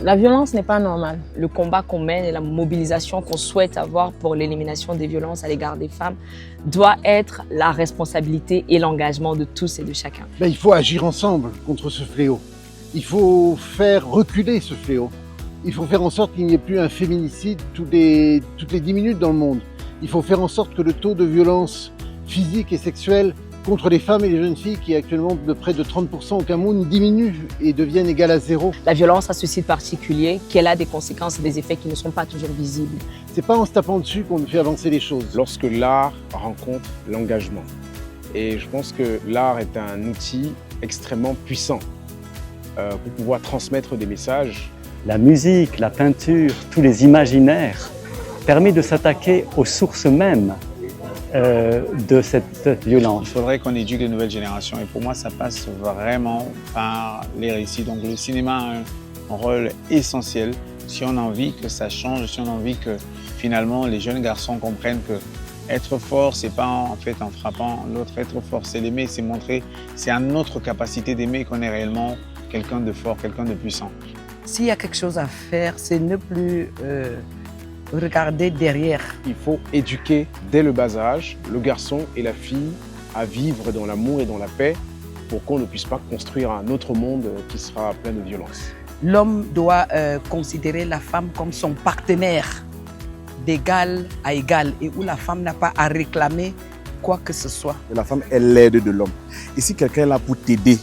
La violence n'est pas normale. Le combat qu'on mène et la mobilisation qu'on souhaite avoir pour l'élimination des violences à l'égard des femmes doit être la responsabilité et l'engagement de tous et de chacun. Il faut agir ensemble contre ce fléau. Il faut faire reculer ce fléau. Il faut faire en sorte qu'il n'y ait plus un féminicide toutes les 10 minutes dans le monde. Il faut faire en sorte que le taux de violence physique et sexuelle contre les femmes et les jeunes filles, qui est actuellement de près de 30% au Cameroun, diminue et devienne égal à 0. La violence a ce site particulier qu'elle a des conséquences et des effets qui ne sont pas toujours visibles. C'est pas en se tapant dessus qu'on fait avancer les choses. Lorsque l'art rencontre l'engagement. Et je pense que l'art est un outil extrêmement puissant pour pouvoir transmettre des messages. La musique, la peinture, tous les imaginaires permettent de s'attaquer aux sources mêmes de cette violence. Il faudrait qu'on éduque les nouvelles générations et pour moi ça passe vraiment par les récits. Donc le cinéma a un rôle essentiel si on a envie que ça change, si on a envie que finalement les jeunes garçons comprennent que être fort, c'est pas en fait en frappant l'autre. Être fort, c'est l'aimer, c'est montrer, c'est à notre capacité d'aimer qu'on est réellement quelqu'un de fort, quelqu'un de puissant. S'il y a quelque chose à faire, c'est ne plus regarder derrière. Il faut éduquer dès le bas âge le garçon et la fille à vivre dans l'amour et dans la paix pour qu'on ne puisse pas construire un autre monde qui sera plein de violence. L'homme doit considérer la femme comme son partenaire d'égal à égal et où la femme n'a pas à réclamer quoi que ce soit. La femme est l'aide de l'homme. Et si quelqu'un est là pour t'aider,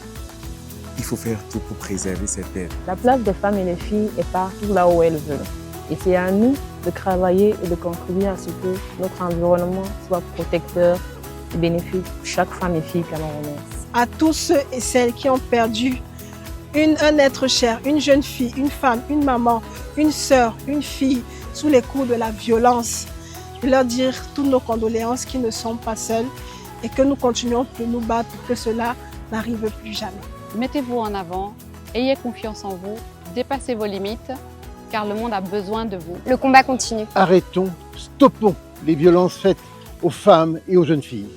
il faut faire tout pour préserver cette aide. La place des femmes et des filles est partout là où elles veulent. Et c'est à nous de travailler et de contribuer à ce que notre environnement soit protecteur et bénéfique pour chaque femme et fille camerounaise. À tous ceux et celles qui ont perdu un être cher, une jeune fille, une femme, une maman, une sœur, une fille, sous les coups de la violence, je veux leur dire toutes nos condoléances qu'ils ne sont pas seuls et que nous continuons de nous battre pour que cela n'arrive plus jamais. Mettez-vous en avant, ayez confiance en vous, dépassez vos limites, car le monde a besoin de vous. Le combat continue. Arrêtons, stoppons les violences faites aux femmes et aux jeunes filles.